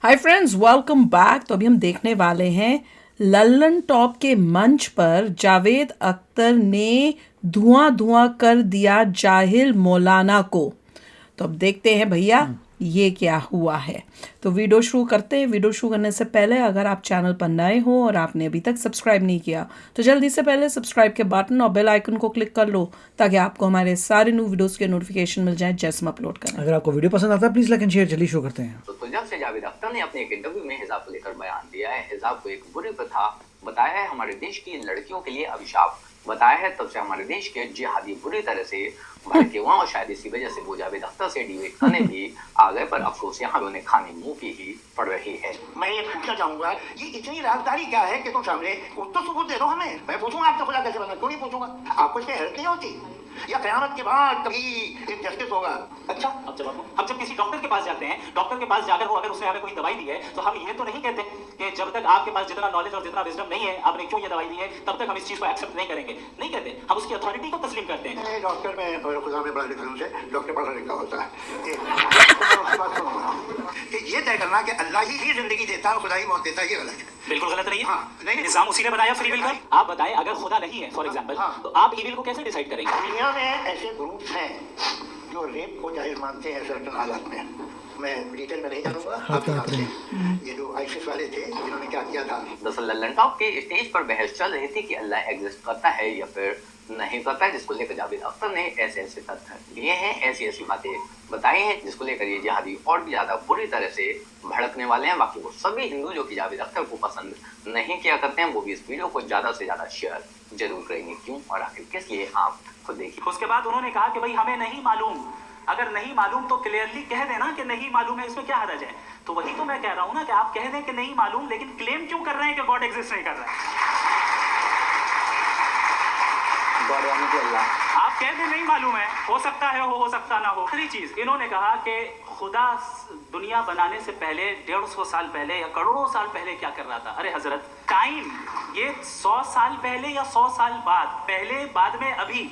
Hi friends, welcome back. तो अभी हम देखने वाले हैं लल्लन टॉप के मंच पर जावेद अख्तर ने धुआं धुआं कर दिया जाहिल मौलाना को। तो अब देखते हैं भैया ये क्या हुआ है। तो वीडियो शुरू करते हैं। वीडियो शुरू करने से पहले अगर आप चैनल पर नए हो और आपने अभी तक सब्सक्राइब नहीं किया तो जल्दी से पहले सब्सक्राइब के बटन और बेल आइकन को क्लिक कर लो ताकि आपको हमारे सारे न्यू वीडियोस के नोटिफिकेशन मिल जाए जैसे हम अपलोड करें। अगर आपको वीडियो पसंद आता है प्लीज लाइक एंड शेयर। चलिए शुरू करते हैं। तो जब से जावेद अख्तर ने अपने एक इंटरव्यू में हिजाब को लेकर बयान दिया है, हिजाब को एक बुरी प्रथा बताया है, हमारे देश की लड़कियों के लिए अभिशाप बताया है, तब से हमारे देश के जिहादी बुरी तरह से भड़के हुए और शायद इसी वजह से वो जावेद अख्तर से डिबेट करने भी आ गए। पर अफसोस यहाँ उन्हें खाने मुंह की ही पड़ रही है। मैं ये पूछना चाहूंगा, ये इतनी राजदारी क्या है कि तुम सामने तो सबूत दे दो हमें। मैं पूछूंगा आपसे खुदा कैसे बना, क्यों नहीं पूछूंगा? आपको इसमें हेल्प नहीं होती? या कयामत के बाद कभी एक जस्टिस होगा? अच्छा, अब जब किसी डॉक्टर के पास जाते हैं, डॉक्टर के पास जाकर वो अगर उसने हमें कोई दवाई दी है तो हम ये तो नहीं कहते कि जब तक आपके पास जितना नॉलेज और जितना विजडम नहीं है, आपने क्यों ये दवाई दी है, तब तक हम इस चीज को एक्सेप्ट नहीं करेंगे। नहीं कहते, हम उसकी अथॉरिटी को तस्लीम करते हैं। डॉक्टर में खुदा में बड़ा लिखा से डॉक्टर पढ़ा लिखा होता है। ये तय करना कि अल्लाह ही जिंदगी देता है, खुदा ही मौत देता है, ये गलत है। बिल्कुल गलत नहीं है। हाँ, नहीं, निजाम उसी ने बनाया फ्री विल का। आप बताएं, अगर खुदा नहीं है फॉर एग्जांपल, तो आप इविल को कैसे डिसाइड करेंगे? दुनिया में ऐसे ग्रुप्स हैं जो रेप को जाहिर मानते हैं सर्टन हालात में। मैं डिटेल में नहीं जानूंगा। ये जो आईसिस वाले थे जिन्होंने क्या किया था। दरअसल लल्लन टॉप के स्टेज पर बहस चल रही थी कि अल्लाह एग्जिस्ट करता है या फिर नहीं करता है, जिसको लेकर जावेद अख्तर ने ऐसे ऐसे तथ्य लिए हैं, ऐसी ऐसी बातें बताई हैं जिसको लेकर ये जिहादी और भी ज्यादा बुरी तरह से भड़कने वाले हैं। बाकी वो सभी हिंदू जो कि जावेद अख्तर को पसंद नहीं किया करते हैं, वो भी इस वीडियो को ज्यादा से ज्यादा शेयर जरूर करेंगे। क्यों और आखिर किस लिए, आप खुद देखिए। उसके बाद उन्होंने कहा कि भाई हमें नहीं मालूम। अगर नहीं मालूम तो क्लियरली कह देना कि नहीं मालूम है, इसमें क्या हर्ज है? तो वही तो मैं कह रहा हूं ना कि आप कह दें कि नहीं मालूम, लेकिन क्लेम क्यों कर रहे हैं कि गॉड एग्जिस्ट नहीं कर रहा है? गॉड यानी कि अल्लाह। आप कह दें नहीं मालूम है, हो सकता है हो सकता ना हो। दूसरी चीज इन्होंने कहा कि खुदा दुनिया बनाने से पहले 150 साल पहले या करोड़ों साल पहले क्या कर रहा था। अरे हजरत, टाइम ये 100 साल पहले या 100 साल बाद, पहले बाद में अभी,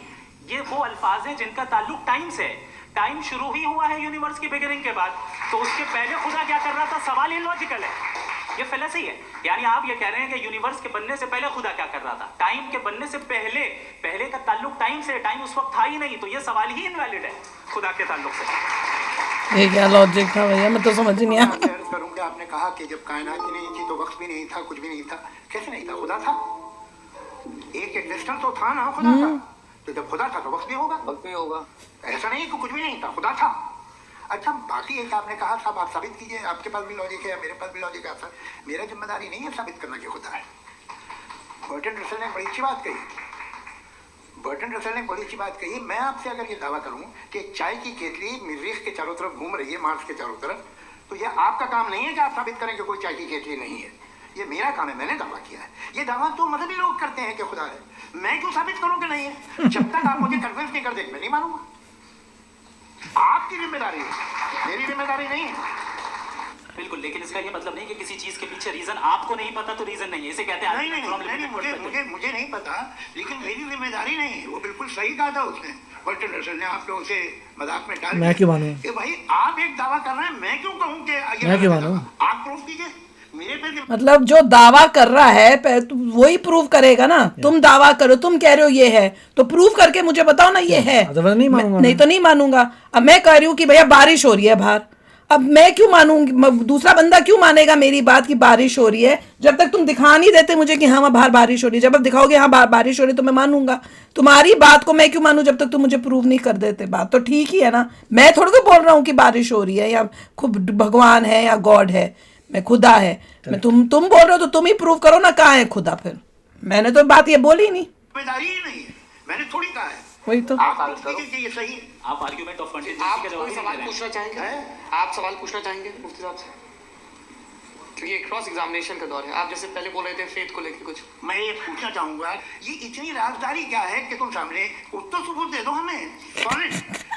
ये वो अल्फाज हैं जिनका ताल्लुक टाइम से है। टाइम शुरू ही हुआ है यूनिवर्स की बिगिनिंग के बाद, तो उसके पहले खुदा क्या कर रहा था? सवाल इलॉजिकल है, ये फेलेसी है। यानी आप ये कह रहे हैं कि यूनिवर्स के बनने से पहले खुदा क्या कर रहा था? टाइम के बनने से पहले, पहले का ताल्लुक टाइम से, टाइम उस वक्त था ही नहीं, तो ये सवाल ही इनवैलिड है खुदा के ताल्लुक से। ये क्या लॉजिक था भैया, मैं तो समझ नहीं आया। करूंगा, आपने कहा कि जब कायनात ही नहीं थी तो वक्त भी नहीं था, कुछ भी नहीं था। कैसे नहीं था? खुदा था, एक एग्जिस्टेंस तो था ना, खुदा था। तो जब खुदा था तो वक्त भी होगा। वक्त भी होगा, ऐसा नहीं कि कुछ भी नहीं था, खुदा था। अच्छा, बाकी एक आपने कहा साहब, आप साबित कीजिए, आपके पास भी लॉजिक है या मेरे पास भी लॉजिक है। मेरा जिम्मेदारी नहीं है साबित करना कि खुदा है। बर्टन रसल ने बड़ी अच्छी बात कही। बर्टन रसल ने बड़ी अच्छी बात कही। मैं आपसे अगर ये दावा करूं कि चाय की केतली मरीख के चारों तरफ घूम रही है, मार्स के चारों तरफ, तो ये आपका काम नहीं है कि आप साबित करें कि कोई चाय की केतली नहीं है। ये मेरा काम है, मैंने दावा किया है। ये दावा तो मजहबी लोग करते हैं कि खुदा है, मैं क्यों साबित करूं कि नहीं है? जब तक आप मुझे कन्विंस नहीं कर देंगे मैं नहीं मानूंगा। आपकी जिम्मेदारी है, मेरी जिम्मेदारी नहीं है। बिल्कुल, लेकिन इसका ये मतलब नहीं कि किसी चीज के पीछे रीजन आपको नहीं पता तो रीजन नहीं है, इसे कहते हैं नहीं, मुझे नहीं पता, लेकिन मेरी जिम्मेदारी नहीं है। वो बिल्कुल सही कहा था उसने, बर्टन रसल ने। आप लोग उसे मजाक में डाल, मैं क्यों मानूं कि भाई आप एक दावा कर रहे हैं, मैं क्यों कहूं कि मैं क्यों मानूं? आप प्रूफ कीजिए मेरे पे। मतलब जो दावा कर रहा है वही प्रूव करेगा ना। तुम दावा करो, तुम कह रहे हो ये है, तो प्रूव करके मुझे बताओ ना ये है। नहीं मानूंगा। नहीं तो नहीं मानूंगा। अब मैं कह रही हूँ कि भैया बारिश हो रही है बाहर, अब मैं क्यों मानूंगी? दूसरा बंदा क्यों मानेगा मेरी बात की बारिश हो रही है? जब तक तुम दिखा नहीं देते मुझे कि हाँ बाहर बारिश हो रही है, जब आप दिखाओगे हाँ बारिश हो रही है तो मैं मानूंगा। तुम्हारी बात को मैं क्यों मानूं जब तक तुम मुझे प्रूव नहीं कर देते? बात तो ठीक ही है ना। मैं थोड़ा तो बोल रहा हूँ कि बारिश हो रही है या खुद भगवान है या गॉड है, मैं खुदा है। मैं तुम बोल रहे हो तो तुम ही प्रूव करो ना कहाँ है खुदा। फिर मैंने तो बात ये बोली नहीं, जिम्मेदारी ही नहीं है, मैंने थोड़ी कहा है। वही तो। आप ये सही है। आप आर्ग्यूमेंट ऑफ कंटिन्यूटी आप का जवाब कोई नहीं सवाल दे रहे हैं। पूछना चाहेंगे? आप सवाल पूछना चाहेंगे मुफ्ती साहब से? क्योंकि क्रॉस एग्जामिनेशन का दौर है। आप जैसे पहले बोल रहे थे फेथ को लेकर कुछ। मैं ये पूछना चाहूंगा, ये इतनी राजदारी क्या है कि तुम सामने तो सबूत दे दो हमें, सॉलिड।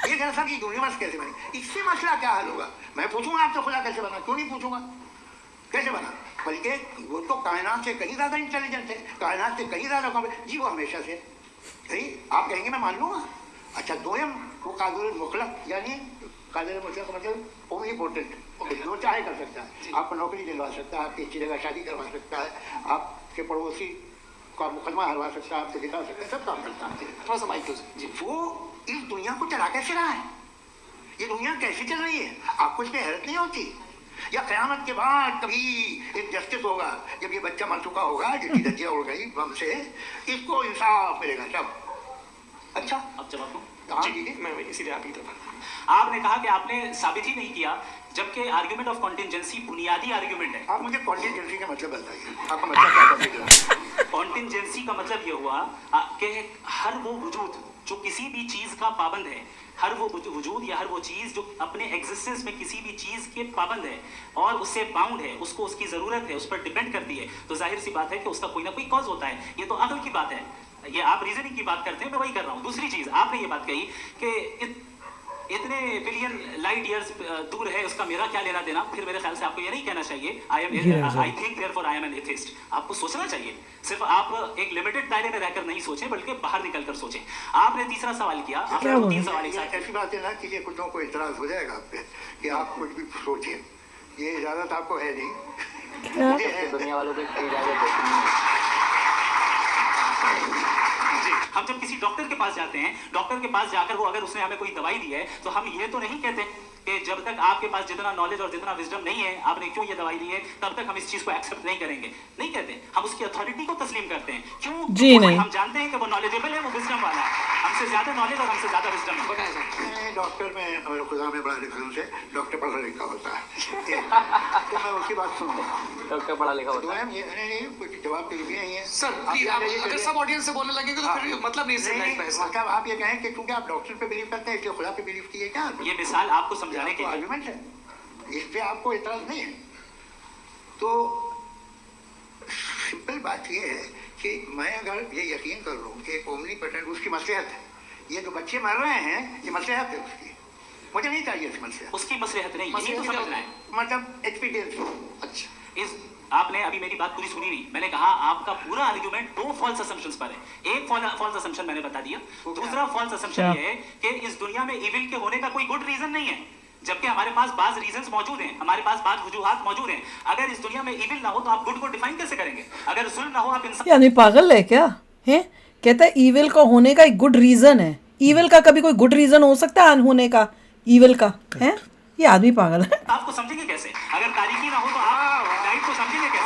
ये जैसा कि यूनिवर्स कैसे बनी, इससे मसला क्या हल होगा? मैं पूछूंगा आपसे खुदा कैसे बना, क्यों नहीं पूछूंगा? कैसे बना? बल्कि वो तो कायनात से कहीं ज्यादा इंटेलिजेंट है, कायनात से कहीं ज्यादा जी, वो हमेशा से। सही आप कहेंगे मैं मान लूंगा। अच्छा, वो कादुल मुखलक यानी कादुल मुखलक मतलब ओनली इम्पोर्टेंट, जो चाहे कर सकता है। आपको नौकरी दिलवा सकता है, आपकी अच्छी जगह शादी करवा सकता है, आपके पड़ोसी का मुकदमा हरवा सकता है, आपसे दिखा सकता है, सब काम करता है। थोड़ा सा माइक क्लोज जी। वो इस दुनिया को चला कैसे रहा है, ये दुनिया कैसे चल रही है, आपको इस पर हैरत नहीं होती? या क़यामत के बाद कभी एक जस्टिस होगा, जब ये बच्चा मर चुका होगा जिसकी धज्जियाँ उड़ गई बम से, इसको इंसाफ मिलेगा तब। अच्छा अब जवाब दो। हाँ जी जी, मैं इसीलिए आप ही तरफ। आपने कहा कि आपने साबित ही नहीं किया, जबकि आर्ग्यूमेंट ऑफ कॉन्टिंजेंसी बुनियादी आर्ग्यूमेंट है। आप मुझे कॉन्टिजेंसी का मतलब बताइए, आपका मतलब क्या समझेगा? कॉन्टिंजेंसी का मतलब ये हुआ कि हर वो वजूद जो किसी भी चीज का पाबंद है, हर वो वजूद या हर वो चीज जो अपने एग्जिस्टेंस में किसी भी चीज के पाबंद है और उससे बाउंड है, उसको उसकी जरूरत है, उस पर डिपेंड करती है, तो जाहिर सी बात है कि उसका कोई ना कोई कॉज होता है। ये तो अकल की बात है, ये आप रीजनिंग की बात करते हैं, मैं वही कर रहा हूँ। दूसरी चीज आपने ये बात कही कि इतने बिलियन लाइट ईयर्स दूर है, उसका मेरा क्या लेना देना। फिर मेरे ख्याल से आपको ये नहीं कहना चाहिए I think therefore I am an atheist. आपको सोचना चाहिए, सिर्फ आप एक लिमिटेड दायरे में रहकर नहीं सोचें, बल्कि बाहर निकलकर सोचें। आपने तीसरा सवाल किया, आपने तो तीन सवाल एक साथ। ऐसी बात है ना कि ये कुछ लोगों को इतराज हो जाएगा आप पे कि आप कुछ भी सोचें, ये इजाजत आपको है नहीं। मुझे है। दुनिया वालों को इसकी इजाजत देती है। जी, हम जब किसी डॉक्टर के पास जाते हैं, डॉक्टर के पास जाकर वो अगर उसने हमें कोई दवाई दी है, तो हम ये तो नहीं कहते कि जब तक आपके पास जितना नॉलेज और जितना विजडम नहीं है, आपने क्यों ये दवाई दी है, तब तक हम इस चीज को एक्सेप्ट नहीं करेंगे। नहीं कहते, हम उसकी अथॉरिटी को तस्लीम करते हैं। क्यों? जी क्योंकि नहीं। हम जानते हैं कि वो नॉलेजेबल है, वो विजडम वाला है, हमसे ज्यादा नॉलेज और हमसे ज्यादा विजडम है। बताया सर। मैं डॉक्टर में और खुदा में बड़ा डिफरेंस है, डॉक्टर पढ़ा लिखा होता है तो मैं उसकी बात सुनूंगा। डॉक्टर पढ़ा लिखा तो होता है। मैम ये नहीं कुछ जवाब दे दीजिए ये सर आप प्लीज, ये आप कहिए, अगर कहिए। सब ऑडियंस से बोलने लगेंगे तो फिर मतलब नहीं नहीं, लाइफ में इसका। मतलब आप ये कहें कि क्योंकि आप डॉक्टर पे बिलीव करते हैं इसलिए खुदा पे बिलीव किए क्या? ये मिसाल आपको समझाने के लिए। आर्गुमेंट है, इस पे आपको इतराज नहीं है। तो सिंपल बात ये है कि मैं अगर ये यकीन कर लूँ कि ओमनी पेटेंट उसकी मसलहत है, ये जो बच्चे मर रहे हैं ये मसलहत है उसकी, मुझे नहीं चाहिए इसकी मसलहत। उसकी मसलहत नहीं, यही तो मसलहत समझना है। मतलब एक्सपीरियंस। अच्छा इस आपने अभी मेरी बात पूरी सुनी नहीं। मैंने कहा आपका पूरा आर्गुमेंट दो फॉल्स असम्पशंस पर है। एक फॉल्स असम्पशन मैंने बता दिया, दूसरा फॉल्स असम्पशन ये है कि इस दुनिया में इविल के होने का कोई गुड रीजन नहीं है, जबकि हमारे पास बाज रीजंस मौजूद हैं, हमारे पास बाज वजूहात मौजूद हैं। अगर इस दुनिया में इविल ना हो तो आप गुड को डिफाइन कैसे करेंगे? अगर जुल्म ना हो, आप इंसान यानी पागल है क्या? है कहता है ईविल का होने का एक गुड रीजन है। ईविल का कभी कोई गुड रीजन हो सकता है होने का? ईविल का है? ये आदमी पागल है। आपको समझेंगे कैसे? अगर तारीकी ना हो तो आप लाइट को समझेंगे कैसे?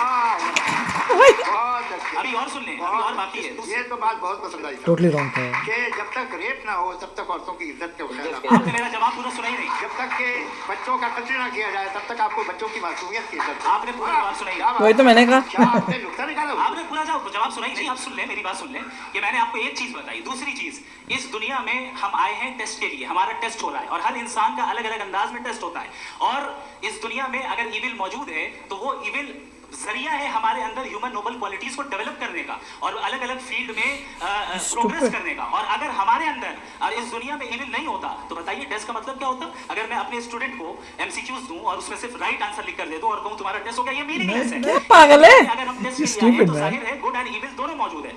बहुत अच्छे। अभी और सुन लें, अभी और बाकी है। ये तो बात बहुत पसंद आई टोटली रॉन्ग था। कि जब तक रेप ना हो तब तक औरतों की इज्जत के ख्याल आपने मेरा जवाब पूरा सुना ही नहीं। जब तक के बच्चों का कत्ल ना किया जाए तब तक आपको बच्चों की मासूमियत की इज्जत है। आपने पूरा जवाब सुना ही क्या नहीं। बात वही तो मैंने कहा। क्या आपने नुक्ता निकाला? आपने पूरा जवाब सुना ही नहीं। आप सुन लें, मेरी बात सुन लें कि मैंने आपको एक चीज बताई। दूसरी चीज, इस दुनिया में हम आए हैं टेस्ट के लिए, हमारा टेस्ट हो रहा है और हर इंसान का अलग अलग अंदाज में टेस्ट होता है। और इस दुनिया में अगर इविल मौजूद है तो वो इविल जरिया है हमारे अंदर ह्यूमन नोबल क्वालिटीज को डेवलप करने का और अलग अलग फील्ड में प्रोग्रेस करने का। और अगर हमारे अंदर इस दुनिया में इविल नहीं होता तो बताइए टेस्ट का मतलब क्या होता? अगर मैं अपने स्टूडेंट को एमसीक्यूज दूं और उसमें सिर्फ राइट आंसर लिख कर दे दूं और कहूं तुम्हारा टेस्ट हो गया, ये मीनिंगलेस है। क्या पागल है? अगर हम टेस्ट के लिए आए Stupid तो man. जाहिर है गुड एंड इविल दोनों मौजूद है।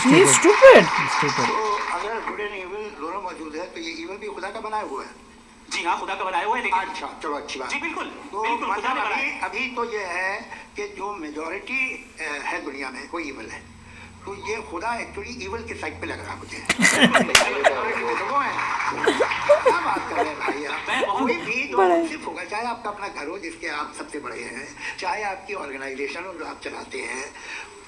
He is stupid. तो अगर गुड एंड इविल दोनों मौजूद है तो ये इविल भी खुदा का बनाया हुआ है। जी हाँ, खुदा का बनाया हुआ है, लेकिन अच्छा चलो अच्छी बात। जी बिल्कुल तो बिल्कुल खुदा मतलब ने अभी बनाया। अभी तो ये है कि जो मेजॉरिटी है दुनिया में कोई इविल है, तो ये खुदा एक्चुअली इविल के साइड पे लग रहा है मुझे। लोगों हैं क्या बात कर रहे हैं भाई आप? कोई भी जो सिर्फ होगा, चाहे आपका अपना घर हो जिसके आप सबसे बड़े हैं, चाहे आपकी ऑर्गेनाइजेशन हो जो आप चलाते हैं,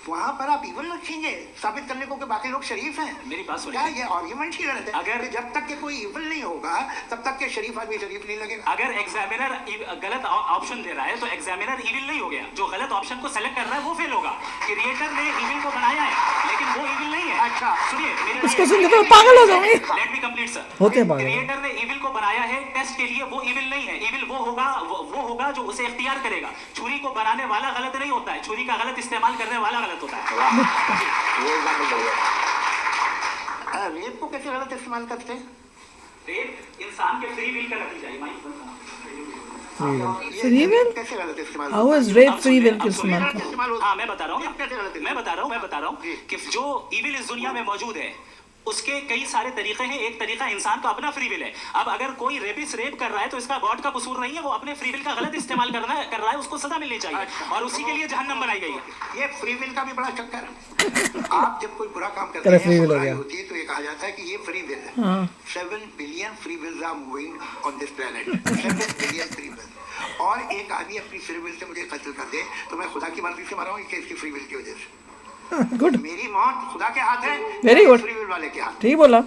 वहाँ पर आप इविल रखेंगे साबित करने को कि बाकी लोग शरीफ हैं। मेरी बात सुनिए। क्या ये आर्ग्यूमेंट ही गलत है? अगर- कि जब तक के कोई इविल नहीं होगा तब तक के शरीफ आदमी शरीफ नहीं लगेगा। अगर एग्जामिनर गलत ऑप्शन दे रहा है तो एग्जामिनर इविल नहीं हो गया। जो गलत ऑप्शन को सेलेक्ट कर रहा है वो फेल होगा। क्रिएटर ने इविल को बनाया है लेकिन वो इविल नहीं है। अच्छा सुनिए मेरे उसको सुन के तो पागल हो जाऊंगी। Let me complete sir. होते हैं पागल। क्रिएटर ने इविल को बनाया है टेस्ट के लिए, वो इविल नहीं है। इविल वो होगा जो उसे इख्तियार करेगा। छुरी को बनाने वाला गलत नहीं होता है, छुरी का गलत इस्तेमाल करने वाला गलत होता है। ये एग्जाम्पल बढ़िया। रेप को कैसे गलत इस्तेमाल करते हैं? रेप इंसान के फ्री विल का नतीजा है। Free will? कैसे गलत इस्तेमाल? How is rape free will के इस्तेमाल हाँ, का? मैं बता रहा हूँ कि जो इविल इस दुनिया में मौजूद है उसके कई सारे तरीके हैं। एक तरीका इंसान का अपना फ्री विल है। अब अगर कोई रेपिस्ट रेप कर रहा है तो इसका गॉड का कसूर नहीं है, वो अपने फ्री विल का गलत इस्तेमाल कर रहा है, उसको सजा मिलनी चाहिए। और उसी के लिए जहन्नम बनाई गई है। ये फ्री विल का भी बड़ा चक्कर है। आप जब कोई बुरा काम करते करे हैं, free will हो बुराई गया। होती है तो ये कहा जाता है कि ये फ्री विल है। 7 billion free wills are moving on this planet. 7 billion free will. और एक आदमी अपनी फ्री विल से मुझे कत्ल कर दे तो मैं खुदा की मर्जी से मरा हूँ कि इसकी फ्री विल की वजह से? गुड, मेरी मौत खुदा के हाथ है, Very good. फ्री विल वाले के हाथ। ठीक बोला।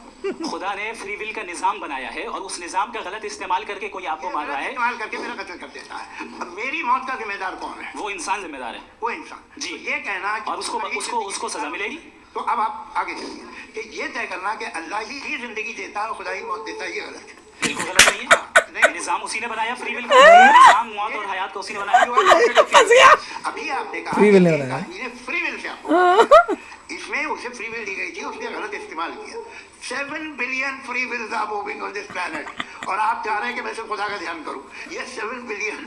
खुदा ने फ्री विल का निजाम बनाया है और उस निजाम का गलत इस्तेमाल करके कोई आपको मार रहा है, इस्तेमाल करके मेरा कत्ल कर देता है। अब मेरी मौत का जिम्मेदार कौन है? वो इंसान जिम्मेदार है। वो इंसान। जी। ये कहना कि और उसको सजा मिलेगी। तो अब आप आगे चलिए कि ये तय करना कि अल्लाह ही जिंदगी देता है और खुदा ही मौत देता है, ये गलत है। बिल्कुल गलत नहीं है। नहीं, निजाम उसी ने बनाया फ्री विल का। निजाम मौत और हयात को उसी ने बनाया। अभी आपने कहा Free will ने कि एक बनाया। आदमी ने फ्री विल से आपको, इसमें उसे फ्री विल दी गई थी, उसने गलत इस्तेमाल किया। 7 billion free wills are moving on this planet और आप चाह रहे हैं कि मैं सिर्फ खुदा का ध्यान करूं। ये 7 बिलियन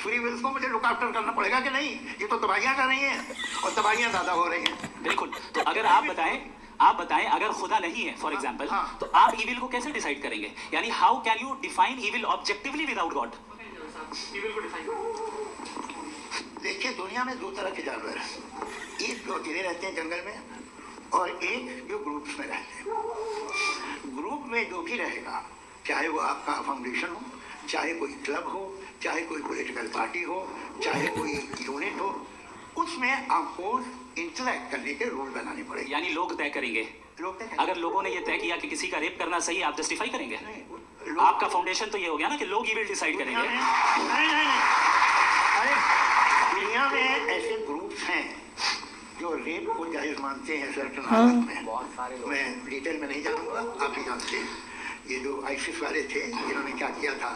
फ्री विल्स को मुझे लुक आफ्टर करना पड़ेगा कि नहीं? ये तो तबाहियां कर रही हैं और तबाहियां ज्यादा हो रही हैं। बिल्कुल। तो अगर आप बताएं अगर खुदा नहीं है फॉर एग्जांपल, हाँ। तो आप इविल को कैसे डिसाइड करेंगे? यानी how can you define evil objectively without God? देखिए, दुनिया में 2 तरह के जानवर हैं। एक जो अकेले रहते हैं जंगल में और एक जो ग्रुप्स में रहते हैं। ग्रुप में जो भी रहेगा, चाहे वो आपका फाउंडेशन हो, चाहे कोई क्लब हो, चाहे कोई पॉलिटिकल पार्टी हो, चाहे कोई यूनिट हो, उसमें आपको इंटरेक्ट करने के रूल बनाने पड़ेंगे। यानी लोग तय करेंगे। लोग तय अगर लोगों ने ये तय किया कि किसी का रेप करना सही है, आप जस्टिफाई करेंगे? करेंगे। आपका फाउंडेशन तो ये हो गया ना कि लोग ही विल डिसाइड करेंगे। नहीं। अरे दुनिया में ऐसे ग्रुप्स हैं जो रेप को जायज मानते हैं सर्टेन हालत में। बहुत सारे लोग। मैं डिटेल में नहीं जानूंगा, आप भी जानते हैं। ये जो आईसिस वाले थे, इन्होंने क्या किया था,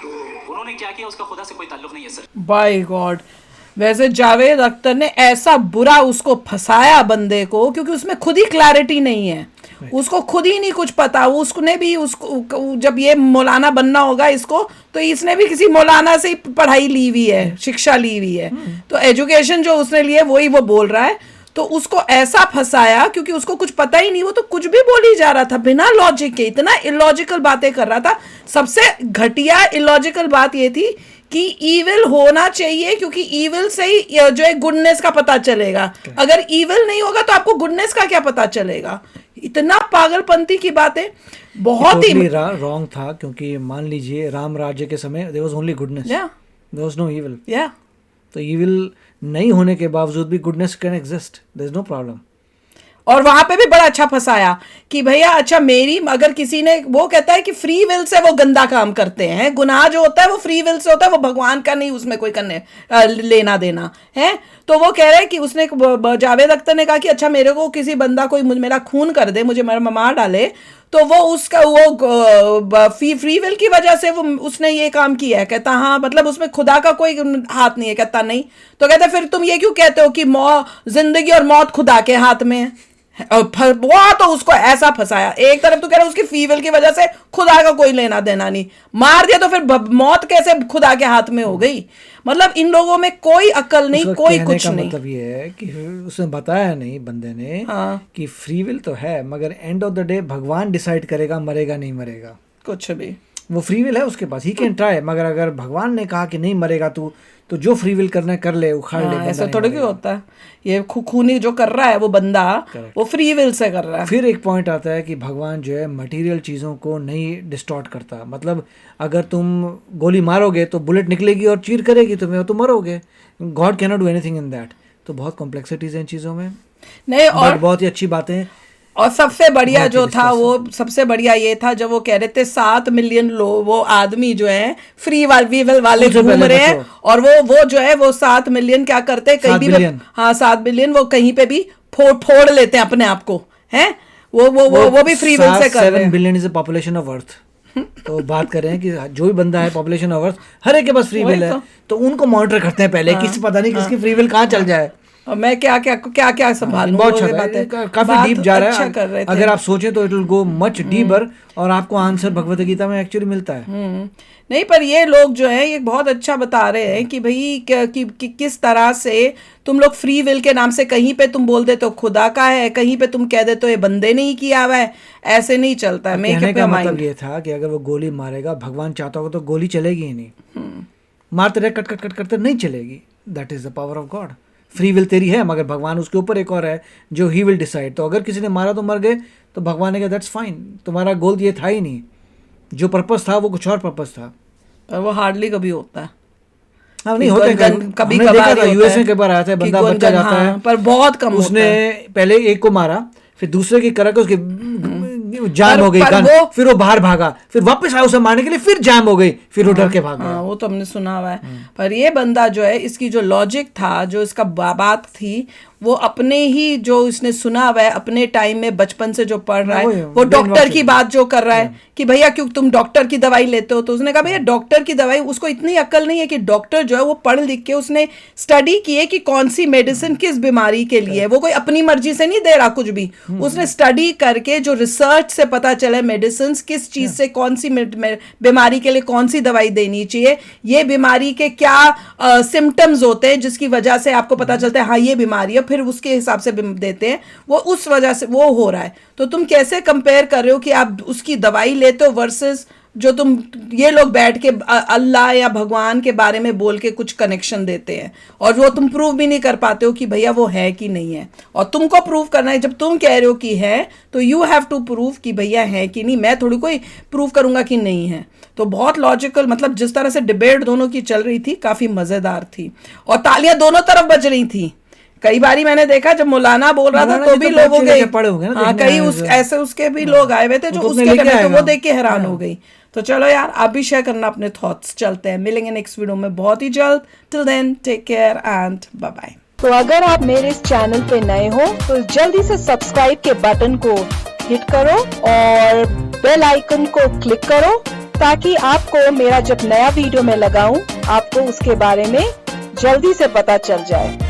तो उन्होंने क्या किया उसका खुदा से कोई ताल्लुक नहीं है सर। Bye God. वैसे जावेद अख्तर ने ऐसा बुरा उसको फंसाया बंदे को, क्योंकि उसमें खुद ही क्लैरिटी नहीं है, उसको खुद ही नहीं कुछ पता। उसने भी उसको जब ये मौलाना बनना होगा इसको, तो इसने भी किसी मौलाना से ही पढ़ाई ली हुई है, शिक्षा ली हुई है, तो एजुकेशन जो उसने लिए वही वो बोल रहा है। तो उसको ऐसा फंसाया क्योंकि उसको कुछ पता ही नहीं, वो तो कुछ भी बोल ही जा रहा था बिना लॉजिक के, इतना इलॉजिकल बातें कर रहा था। सबसे घटिया इलॉजिकल बात ये थी कि ईविल होना चाहिए, क्योंकि ईविल से ही जो है गुडनेस का पता चलेगा। अगर ईविल नहीं होगा तो आपको गुडनेस का क्या पता चलेगा? इतना पागलपंती की बातें, बहुत ही रॉन्ग था। क्योंकि मान लीजिए राम राज्य के समय there was only goodness, there was no evil. तो इविल नहीं होने के बावजूद भी goodness can exist, there is no problem. और वहां पे भी बड़ा अच्छा फंसाया कि भैया अच्छा मेरी, अगर किसी ने, वो कहता है कि फ्री विल से वो गंदा काम करते हैं, गुनाह जो होता है वो फ्री विल से होता है, वो भगवान का नहीं, उसमें कोई करने लेना देना है। तो वो कह रहे हैं कि उसने, जावेद अख्तर ने कहा कि अच्छा मेरे को किसी बंदा कोई मेरा खून कर दे, मुझे मेरा मार डाले, तो वो उसका वो फ्री विल की वजह से वो उसने ये काम किया है। कहता हाँ, मतलब उसमें खुदा का कोई हाथ नहीं है। कहता नहीं। तो कहता फिर तुम ये क्यों कहते हो कि जिंदगी और मौत खुदा के हाथ में है? वो तो उसको ऐसा फंसाया। एक तरफ तो कह रहा उसकी फीवल की वजह से खुदा का कोई लेना देना नहीं, मार दिया तो फिर मौत कैसे खुदा के हाथ में हो गई? मतलब इन लोगों में कोई अक्ल नहीं, कोई कुछ नहीं। मतलब ये है कि उसने बताया नहीं बंदे ने, हाँ, कि फ्री विल तो है, मगर एंड ऑफ द डे भगवान डिसाइड करेगा मरेगा नहीं मरेगा, कुछ भी। वो फ्री विल है उसके पास, ही कैन ट्राई। मगर अगर भगवान ने कहा कि नहीं मरेगा तू, तो जो फ्री विल करना है कर ले, उखाड़ ले। ऐसा थोड़ा क्यों होता है? ये खूनी जो कर रहा है वो बंदा, वो फ्री विल से कर रहा है। फिर एक पॉइंट आता है कि भगवान जो है मटेरियल चीज़ों को नहीं डिस्टॉर्ट करता। मतलब अगर तुम गोली मारोगे तो बुलेट निकलेगी और चीर करेगी तुम्हें, तो मरोगे। God can not do anything in that. तो बहुत कॉम्प्लेक्सिटीज हैं इन चीज़ों में नहीं, और बहुत ही अच्छी बातें। और सबसे बढ़िया जो था, वो सबसे बढ़िया ये था जब वो कह रहे थे 7 मिलियन लोग, वो आदमी जो है फ्री वीवल वाले घूम रहे हैं, और वो जो है वो 7 मिलियन क्या करते हैं, कहीं भी, हाँ 7 बिलियन वो कहीं पे भी फोड़ लेते हैं अपने आप को, हैं वो भी फ्री विल से कर रहे हैं। 7 billion is the population of earth. तो बात कर रहे हैं कि जो भी बंदा है पॉपुलेशन ऑफ अर्थ, हर एक के पास फ्री विल है, तो उनको मॉनिटर करते हैं पहले, किसी पता नहीं किसकी फ्री विल कहाँ चल जाए। और मैं क्या क्या संभालूं, बहुत वो अच्छा बात है। काफी बात डीप जा रहा अच्छा है। कर रहे थे। अगर आप सोचें तो it will go much deeper, और आपको आंसर भगवत गीता में एक्चुअली मिलता है। नहीं, पर ये लोग जो है ये बहुत अच्छा बता रहे हैं कि भाई कि किस तरह से तुम लोग फ्री विल के नाम से कहीं पे तुम बोल देते हो खुदा का है, कहीं पे तुम कह देते हो ये बंदे ने ही किया हुआ है। ऐसे नहीं चलता है। मेक कहने अप का योर मतलब माइंड। ये था कि अगर वो गोली मारेगा, भगवान चाहता होगा तो गोली चलेगी ही नहीं। मारते रहे, कट कट कट करते नहीं चलेगी। That is the power of God. Free will तेरी है, मगर भगवान उसके ऊपर एक और है जो ही विल डिसाइड। तो अगर किसी ने मारा तो मर गए, तो भगवान ने कहा दैट्स फाइन, तुम्हारा गोल ये था ही नहीं, जो पर्पस था वो कुछ और पर्पस था। पर वो हार्डली कभी होता है। हाँ, नहीं होता है, कभी हमने कभार देखा था, यूएसए के बार आया था, बंदा बच्चा जाता हाँ, है, पर बहुत कम उसने होता है। पहले एक को मारा, फिर दूसरे की करा के उसकी जाम पर- हो गई पर गन, वो- फिर वो बाहर भागा, फिर वापस आया उसे मारने के लिए, फिर जाम हो गई, फिर वो डर के भाग गया। हाँ, वो तो हमने सुना हुआ है। पर ये बंदा जो है, इसकी जो लॉजिक था, जो इसका बात थी, वो अपने ही जो इसने सुना हुआ है अपने टाइम में बचपन से जो पढ़ रहा है, वो डॉक्टर की बात जो कर रहा है कि भैया क्यों तुम डॉक्टर की दवाई लेते हो, तो उसने कहा भैया डॉक्टर की दवाई, उसको इतनी अक्ल नहीं है कि डॉक्टर जो है वो पढ़ लिख के उसने स्टडी की है कि कौन सी मेडिसिन किस बीमारी के लिए है। वो कोई अपनी मर्जी से नहीं दे रहा कुछ भी, उसने स्टडी करके जो रिसर्च से पता चला मेडिसिन किस चीज से कौन सी बीमारी के लिए कौन सी दवाई देनी चाहिए, ये बीमारी के क्या सिम्टम्स होते हैं जिसकी वजह से आपको पता चलता है हाँ ये बीमारी है, फिर उसके हिसाब से देते हैं, वो उस वजह से वो हो रहा है। तो तुम कैसे कंपेयर कर रहे हो कि आप उसकी दवाई लेते हो वर्सेस जो तुम ये लोग बैठ के अल्लाह या भगवान के बारे में बोल के कुछ कनेक्शन देते हैं, और वो तुम प्रूव भी नहीं कर पाते हो कि भैया वो है कि नहीं है। और तुमको प्रूव करना है, जब तुम कह रहे हो कि है तो यू हैव टू प्रूव कि भैया है कि नहीं। मैं थोड़ी कोई प्रूव करूंगा कि नहीं है। तो बहुत लॉजिकल, मतलब जिस तरह से डिबेट दोनों की चल रही थी काफी मजेदार थी, और तालियां दोनों तरफ बज रही थी। कई बारी मैंने देखा जब मौलाना बोल रहा था तो भी लोग हो गए, हाँ कई ऐसे उसके भी लोग आए हुए थे जो उसके तो वो देख के हैरान हो गई। तो चलो यार, आप भी शेयर करना अपने थॉट्स। चलते हैं, मिलेंगे नेक्स्ट वीडियो में बहुत ही जल्द। Till then take care and bye bye. तो अगर आप मेरे इस चैनल पे नए हो तो जल्दी से सब्सक्राइब के बटन को हिट करो और बेल आइकन को क्लिक करो, ताकि आपको मेरा जब नया वीडियो मैं लगाऊं आपको उसके बारे में जल्दी से पता चल जाए।